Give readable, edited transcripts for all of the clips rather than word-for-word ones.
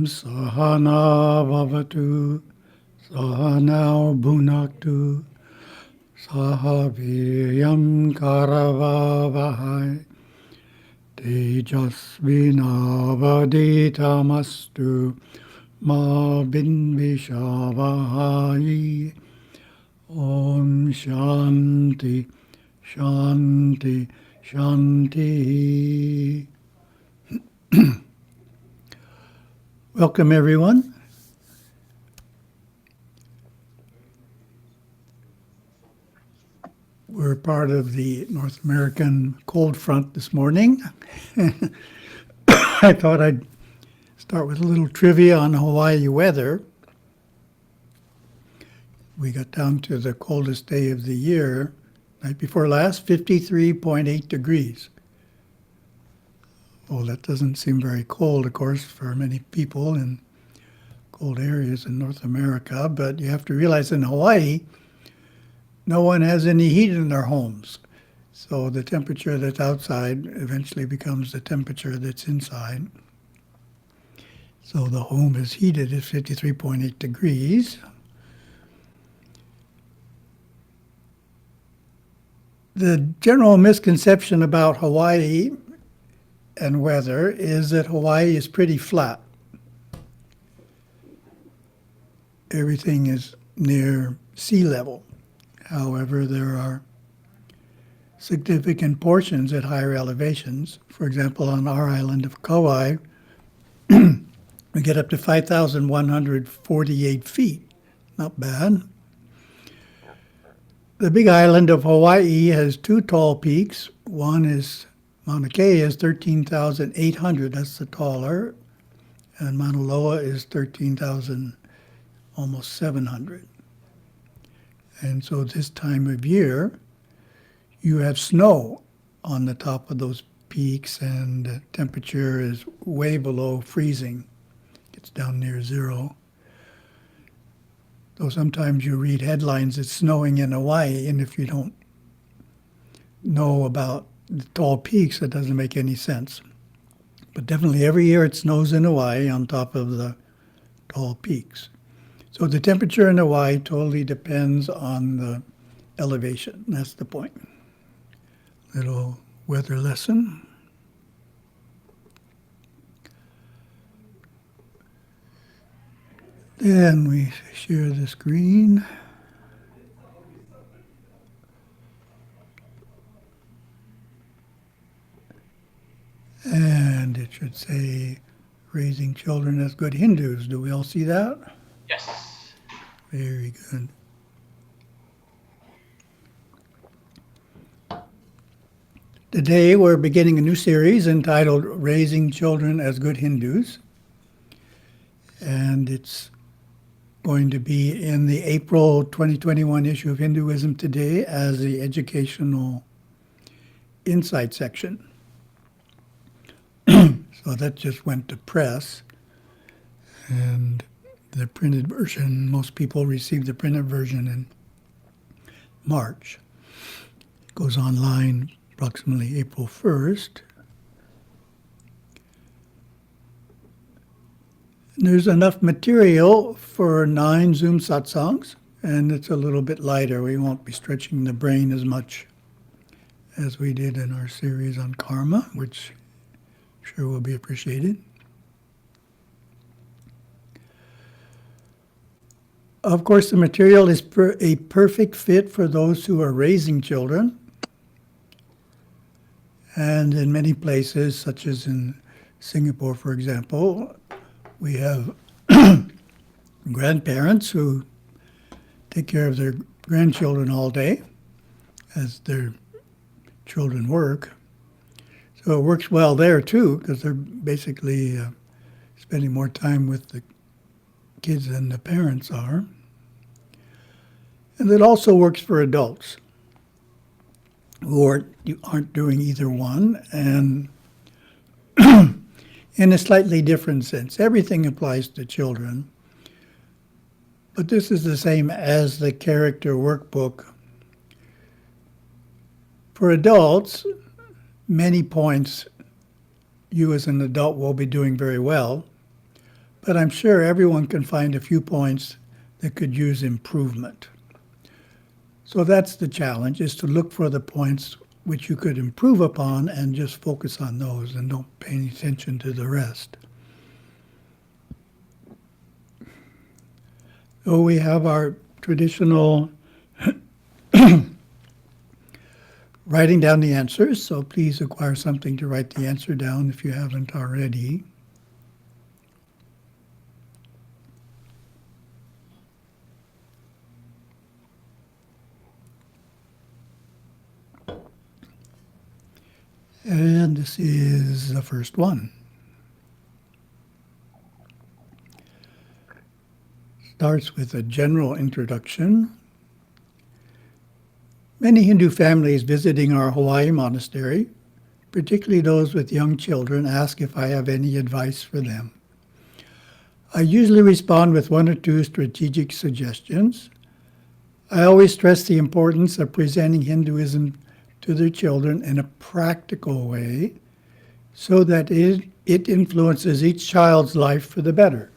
Sahana Vavatu Sahana Bhunaktu Sahaviryam Karavavahai Tejasvinavaditamastu Ma Binvishavahai. Om Shanti Shanti Shanti. Welcome, everyone. We're part of the North American cold front this morning. I thought I'd start with a little trivia on Hawaii weather. We got down to the coldest day of the year, night before last, 53.8 degrees. Well, that doesn't seem very cold, of course, for many people in cold areas in North America, but you have to realize in Hawaii, no one has any heat in their homes. So the temperature that's outside eventually becomes the temperature that's inside. So the home is heated at 53.8 degrees. The general misconception about Hawaii and weather is that Hawaii is pretty flat. Everything is near sea level. However, there are significant portions at higher elevations. For example, on our island of Kauai, we get up to 5,148 feet. Not bad. The big island of Hawaii has two tall peaks. One is Mauna Kea is 13,800, that's the taller, and Mauna Loa is 13,000, almost 700. And so this time of year, you have snow on the top of those peaks, and the temperature is way below freezing. It's down near zero. Though sometimes you read headlines, it's snowing in Hawaii, and if you don't know about the tall peaks, it doesn't make any sense. But definitely every year it snows in Hawaii on top of the tall peaks. So the temperature in Hawaii totally depends on the elevation. That's the point. Little weather lesson. Then we share the screen. And it should say, raising children as good Hindus. Do we all see that? Yes. Very good. Today we're beginning a new series entitled Raising Children as Good Hindus. And it's going to be in the April 2021 issue of Hinduism Today as the educational insight section. So that just went to press, and the printed version, most people received the printed version in March. It goes online approximately April 1st. And there's enough material for 9 Zoom satsangs, and it's a little bit lighter. We won't be stretching the brain as much as we did in our series on karma, which sure will be appreciated. Of course, the material is a perfect fit for those who are raising children. And in many places, such as in Singapore, for example, we have grandparents who take care of their grandchildren all day as their children work. So it works well there too, because they're basically spending more time with the kids than the parents are. And it also works for adults who aren't doing either one, and in a slightly different sense. Everything applies to children, but this is the same as the character workbook. For adults, many points you as an adult will be doing very well, but I'm sure everyone can find a few points that could use improvement. So that's the challenge, is to look for the points which you could improve upon and just focus on those and don't pay any attention to the rest. So we have our traditional writing down the answers, so please acquire something to write the answer down if you haven't already. And this is the first one. Starts with a general introduction. Many Hindu families visiting our Hawaii monastery, particularly those with young children, ask if I have any advice for them. I usually respond with one or two strategic suggestions. I always stress the importance of presenting Hinduism to their children in a practical way so that it influences each child's life for the better.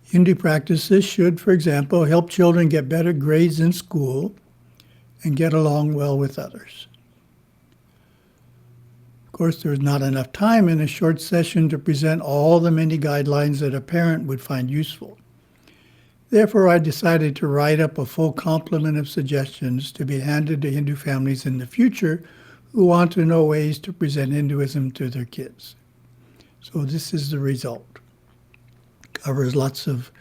Hindu practices should, for example, help children get better grades in school and get along well with others. Of course, there's not enough time in a short session to present all the many guidelines that a parent would find useful. Therefore, I decided to write up a full complement of suggestions to be handed to Hindu families in the future who want to know ways to present Hinduism to their kids. So this is the result. Covers lots of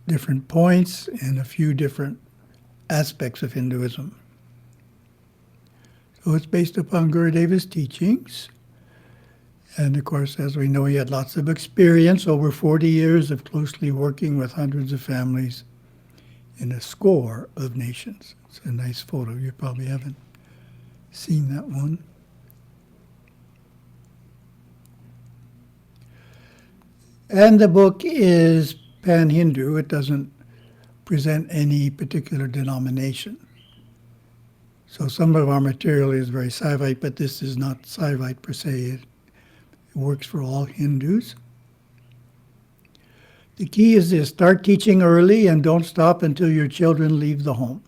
different points and a few different aspects of Hinduism. So it's based upon Gurudeva's teachings. And of course, as we know, he had lots of experience, over 40 years of closely working with hundreds of families in a score of nations. It's a nice photo. You probably haven't seen that one. And the book is pan-Hindu. It doesn't present any particular denomination. So some of our material is very Saivite, but this is not Saivite per se. It works for all Hindus. The key is this: start teaching early and don't stop until your children leave the home.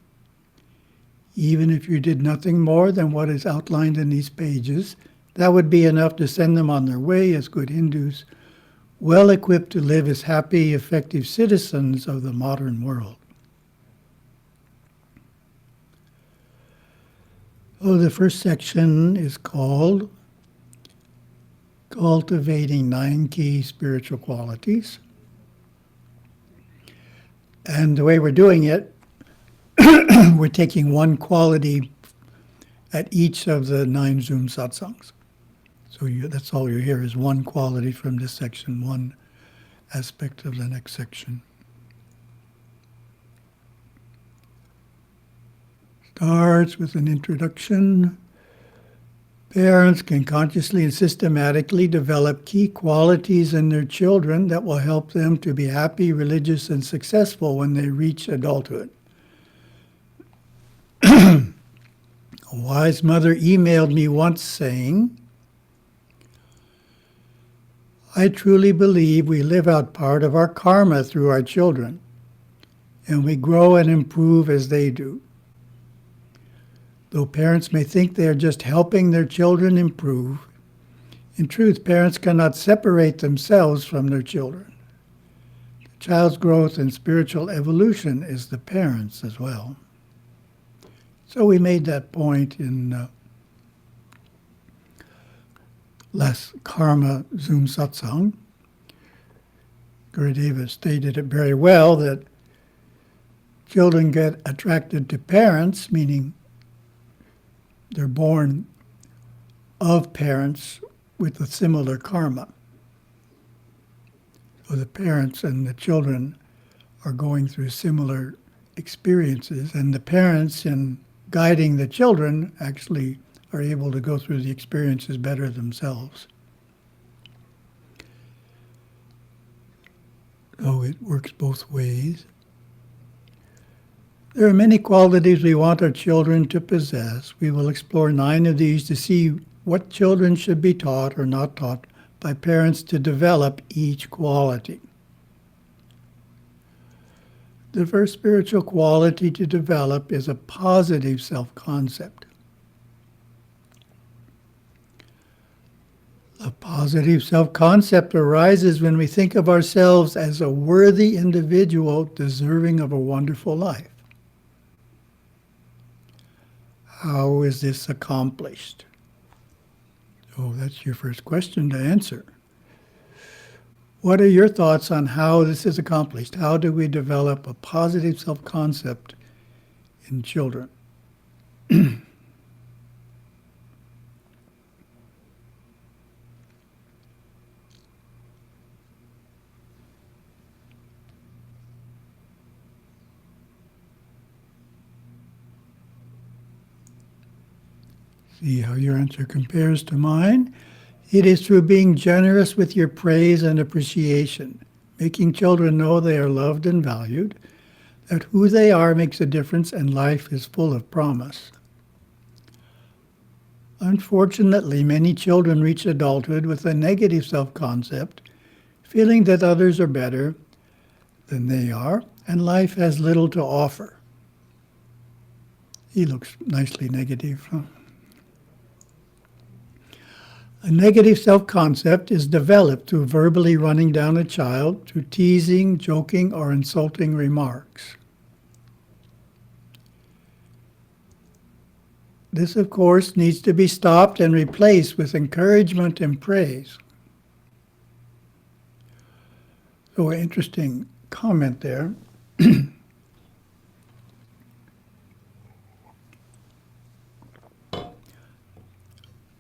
Even if you did nothing more than what is outlined in these pages, that would be enough to send them on their way as good Hindus, well equipped to live as happy, effective citizens of the modern world. Oh, the first section is called Cultivating 9 Key Spiritual Qualities. And the way we're doing it, we're taking one quality at each of the 9 Zoom satsangs. So that's all you hear is one quality from this section, one aspect of the next section. Starts with an introduction. Parents can consciously and systematically develop key qualities in their children that will help them to be happy, religious, and successful when they reach adulthood. A wise mother emailed me once saying, I truly believe we live out part of our karma through our children, and we grow and improve as they do. Though parents may think they are just helping their children improve, in truth, parents cannot separate themselves from their children. The child's growth and spiritual evolution is the parents as well. So we made that point in last Karma Zoom Satsang. Gurudeva stated it very well that children get attracted to parents, meaning they're born of parents with a similar karma. So the parents and the children are going through similar experiences, and the parents, in guiding the children, actually are able to go through the experiences better themselves. So it works both ways. There are many qualities we want our children to possess. We will explore 9 of these to see what children should be taught or not taught by parents to develop each quality. The first spiritual quality to develop is a positive self-concept. A positive self-concept arises when we think of ourselves as a worthy individual deserving of a wonderful life. How is this accomplished? Oh, that's your first question to answer. What are your thoughts on how this is accomplished? How do we develop a positive self-concept in children? See how your answer compares to mine. It is through being generous with your praise and appreciation, making children know they are loved and valued, that who they are makes a difference and life is full of promise. Unfortunately, many children reach adulthood with a negative self-concept, feeling that others are better than they are, and life has little to offer. He looks nicely negative, huh? A negative self-concept is developed through verbally running down a child, through teasing, joking, or insulting remarks. This, of course, needs to be stopped and replaced with encouragement and praise. So, an interesting comment there.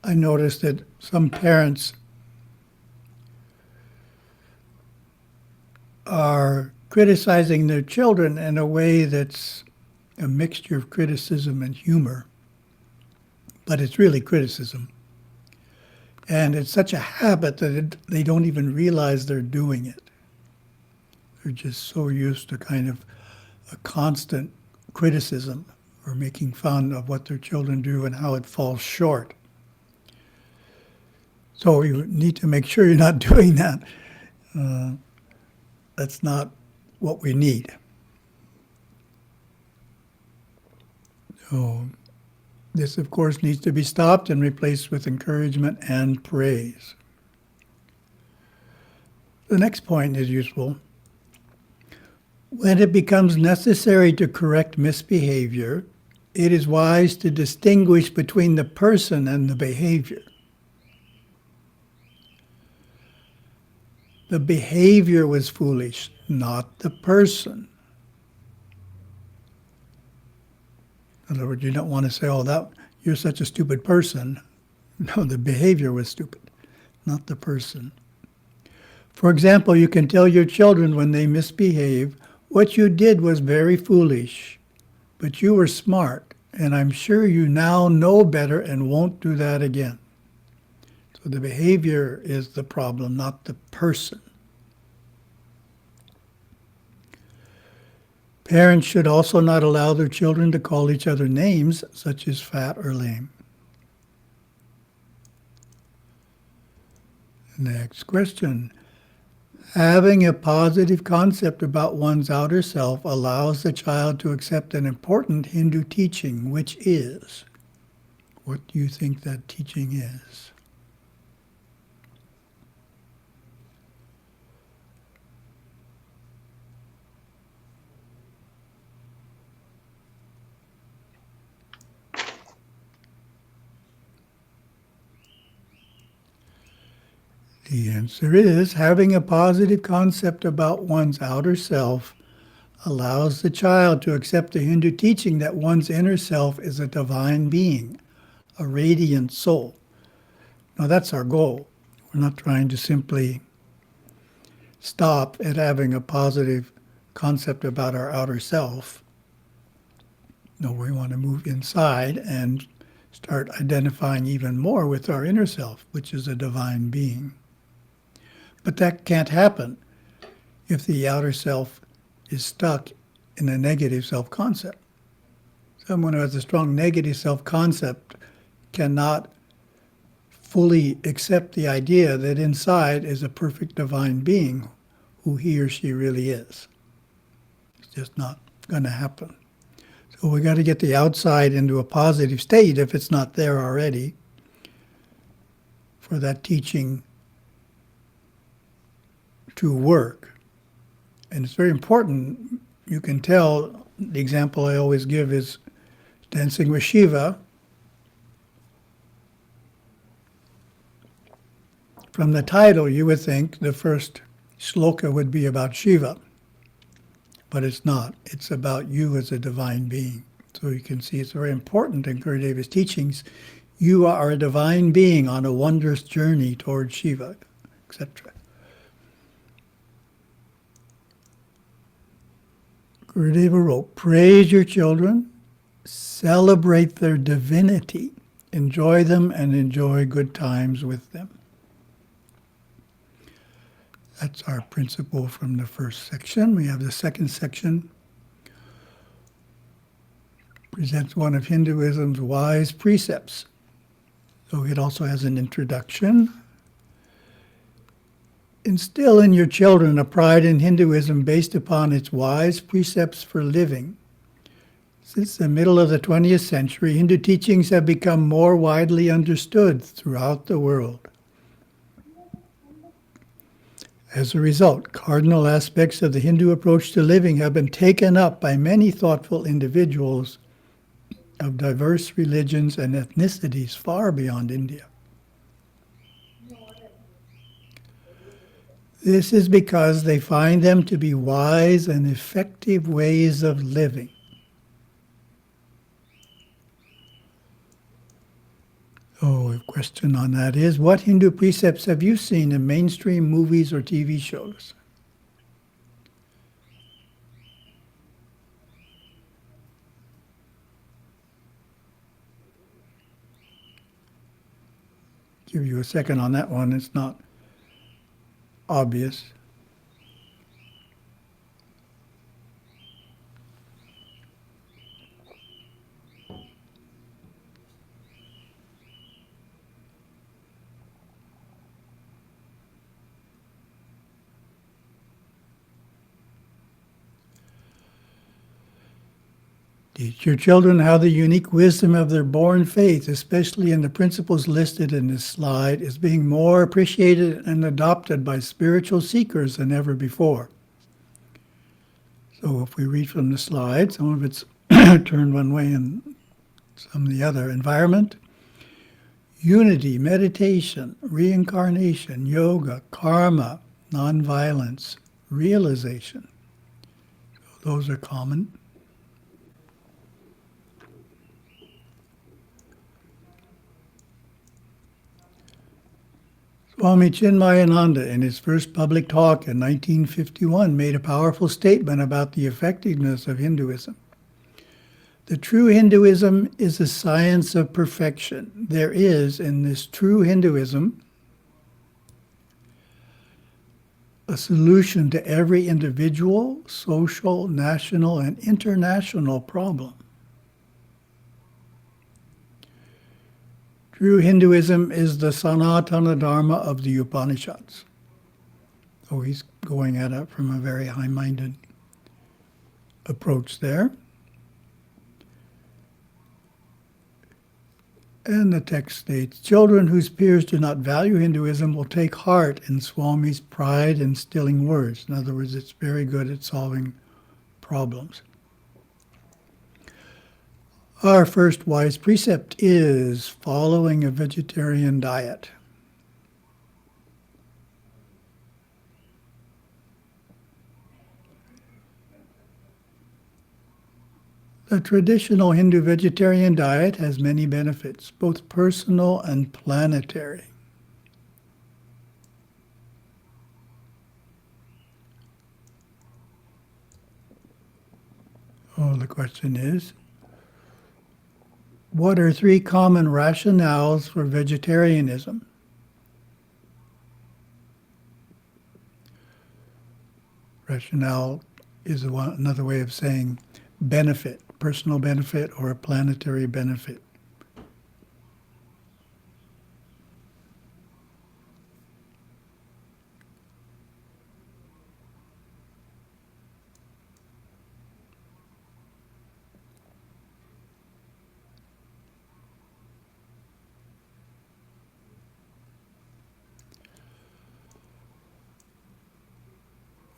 I noticed that some parents are criticizing their children in a way that's a mixture of criticism and humor, but it's really criticism. And it's such a habit that they don't even realize they're doing it. They're just so used to kind of a constant criticism or making fun of what their children do and how it falls short. So you need to make sure you're not doing that. That's not what we need. So this, of course, needs to be stopped and replaced with encouragement and praise. The next point is useful. When it becomes necessary to correct misbehavior, it is wise to distinguish between the person and the behavior. The behavior was foolish, not the person. In other words, you don't want to say, oh, you're such a stupid person. No, the behavior was stupid, not the person. For example, you can tell your children when they misbehave, what you did was very foolish, but you were smart, and I'm sure you now know better and won't do that again. So the behavior is the problem, not the person. Parents should also not allow their children to call each other names, such as fat or lame. Next question. Having a positive concept about one's outer self allows the child to accept an important Hindu teaching, which is, what do you think that teaching is? The answer is, having a positive concept about one's outer self allows the child to accept the Hindu teaching that one's inner self is a divine being, a radiant soul. Now that's our goal. We're not trying to simply stop at having a positive concept about our outer self. No, we want to move inside and start identifying even more with our inner self, which is a divine being. But that can't happen if the outer self is stuck in a negative self-concept. Someone who has a strong negative self-concept cannot fully accept the idea that inside is a perfect divine being who he or she really is. It's just not going to happen. So we got to get the outside into a positive state if it's not there already for that teaching to work. And it's very important. You can tell, the example I always give is dancing with Shiva. From the title, you would think the first shloka would be about Shiva, but it's not. It's about you as a divine being. So you can see it's very important in Gurudeva's teachings. You are a divine being on a wondrous journey towards Shiva, etc. Gurudeva wrote, praise your children, celebrate their divinity, enjoy them, and enjoy good times with them. That's our principle from the first section. We have the second section. Presents one of Hinduism's wise precepts. So it also has an introduction. Instill in your children a pride in Hinduism based upon its wise precepts for living. Since the middle of the 20th century, Hindu teachings have become more widely understood throughout the world. As a result, cardinal aspects of the Hindu approach to living have been taken up by many thoughtful individuals of diverse religions and ethnicities far beyond India. This is because they find them to be wise and effective ways of living. So a question on that is, what Hindu precepts have you seen in mainstream movies or TV shows? Give you a second on that one. It's not obvious. Teach your children how the unique wisdom of their born faith, especially in the principles listed in this slide, is being more appreciated and adopted by spiritual seekers than ever before. So if we read from the slide, some of it's turned one way and some the other. Environment, unity, meditation, reincarnation, yoga, karma, nonviolence, realization. So those are common. Swami Chinmayananda, in his first public talk in 1951, made a powerful statement about the effectiveness of Hinduism. The true Hinduism is a science of perfection. There is, in this true Hinduism, a solution to every individual, social, national, and international problem. True Hinduism is the Sanatana Dharma of the Upanishads. So he's going at it from a very high-minded approach there. And the text states, children whose peers do not value Hinduism will take heart in Swami's pride-instilling words. In other words, it's very good at solving problems. Our first wise precept is following a vegetarian diet. The traditional Hindu vegetarian diet has many benefits, both personal and planetary. Oh, the question is, what are three common rationales for vegetarianism? Rationale is another way of saying benefit, personal benefit or a planetary benefit.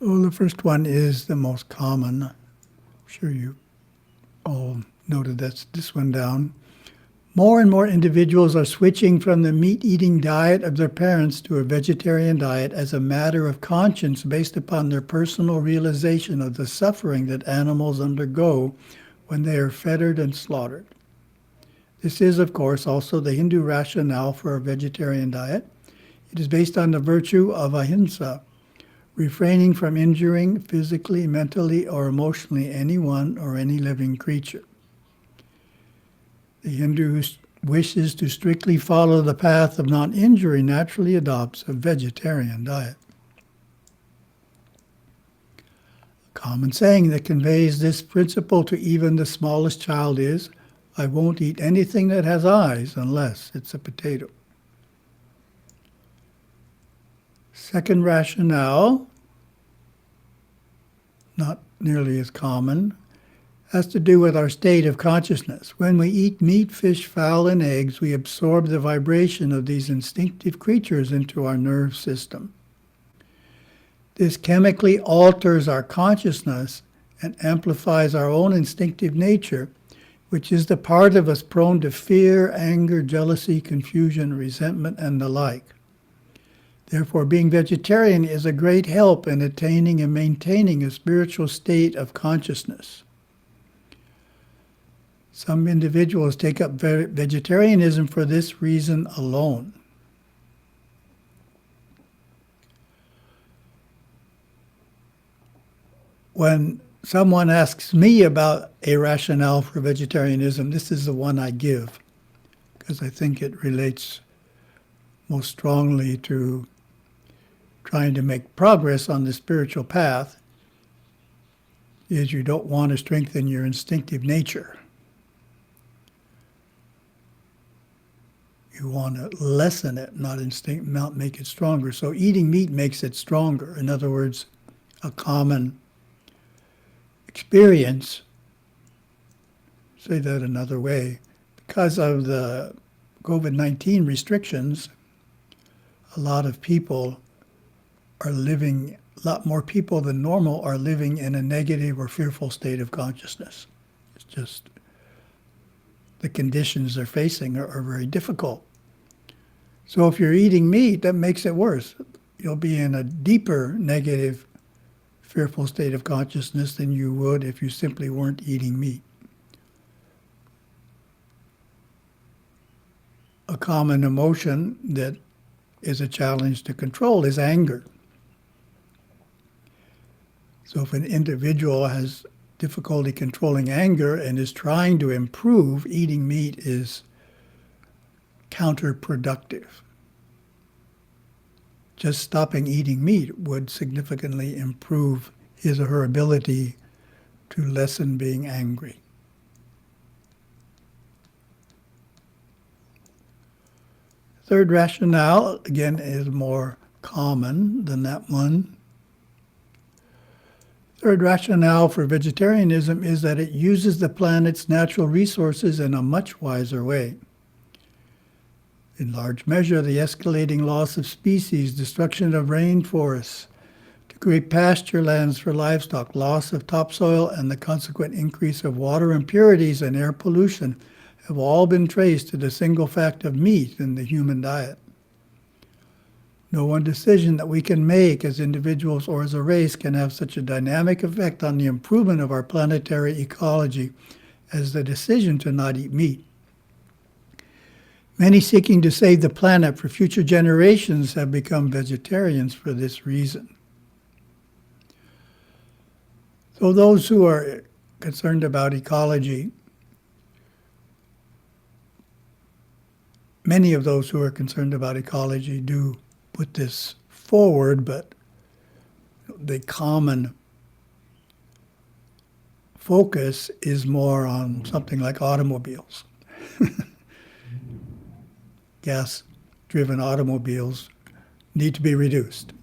Well, the first one is the most common. I'm sure you all noted this one down. More and more individuals are switching from the meat-eating diet of their parents to a vegetarian diet as a matter of conscience based upon their personal realization of the suffering that animals undergo when they are fettered and slaughtered. This is, of course, also the Hindu rationale for a vegetarian diet. It is based on the virtue of ahimsa, refraining from injuring physically, mentally, or emotionally anyone or any living creature. The Hindu who wishes to strictly follow the path of non-injury naturally adopts a vegetarian diet. A common saying that conveys this principle to even the smallest child is, "I won't eat anything that has eyes unless it's a potato." Second rationale, not nearly as common, has to do with our state of consciousness. When we eat meat, fish, fowl, and eggs, we absorb the vibration of these instinctive creatures into our nerve system. This chemically alters our consciousness and amplifies our own instinctive nature, which is the part of us prone to fear, anger, jealousy, confusion, resentment, and the like. Therefore, being vegetarian is a great help in attaining and maintaining a spiritual state of consciousness. Some individuals take up vegetarianism for this reason alone. When someone asks me about a rationale for vegetarianism, this is the one I give, because I think it relates most strongly to trying to make progress on the spiritual path, is you don't want to strengthen your instinctive nature. You want to lessen it, not make it stronger. So eating meat makes it stronger. In other words, a common experience, say that another way, because of the COVID-19 restrictions, a lot more people than normal are living in a negative or fearful state of consciousness. It's just the conditions they're facing are very difficult. So if you're eating meat, that makes it worse. You'll be in a deeper negative, fearful state of consciousness than you would if you simply weren't eating meat. A common emotion that is a challenge to control is anger. So if an individual has difficulty controlling anger and is trying to improve, eating meat is counterproductive. Just stopping eating meat would significantly improve his or her ability to lessen being angry. Third rationale, again, is more common than that one. Third rationale for vegetarianism is that it uses the planet's natural resources in a much wiser way. In large measure, the escalating loss of species, destruction of rainforests, to create pasture lands for livestock, loss of topsoil, and the consequent increase of water impurities and air pollution have all been traced to the single fact of meat in the human diet. No one decision that we can make as individuals or as a race can have such a dynamic effect on the improvement of our planetary ecology as the decision to not eat meat. Many seeking to save the planet for future generations have become vegetarians for this reason. So those who are concerned about ecology, many of those who are concerned about ecology do put this forward, but the common focus is more on something like automobiles. Gas-driven automobiles need to be reduced,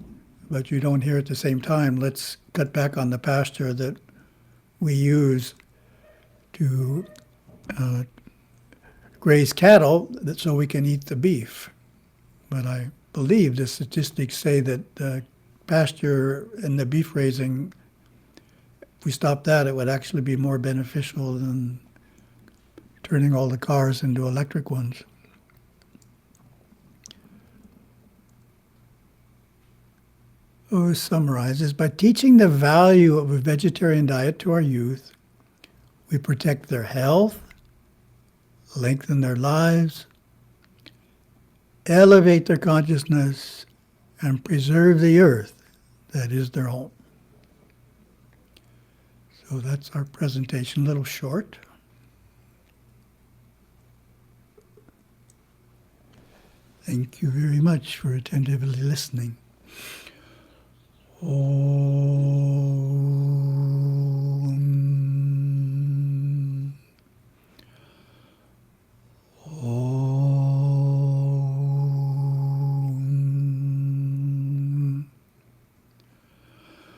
but you don't hear at the same time, let's cut back on the pasture that we use to graze cattle so we can eat the beef. But I believe the statistics say that pasture and the beef raising, if we stop that, it would actually be more beneficial than turning all the cars into electric ones. So summarizes, by teaching the value of a vegetarian diet to our youth, we protect their health, lengthen their lives, elevate their consciousness, and preserve the earth that is their home. So that's our presentation, a little short. Thank you very much for attentively listening. Oh.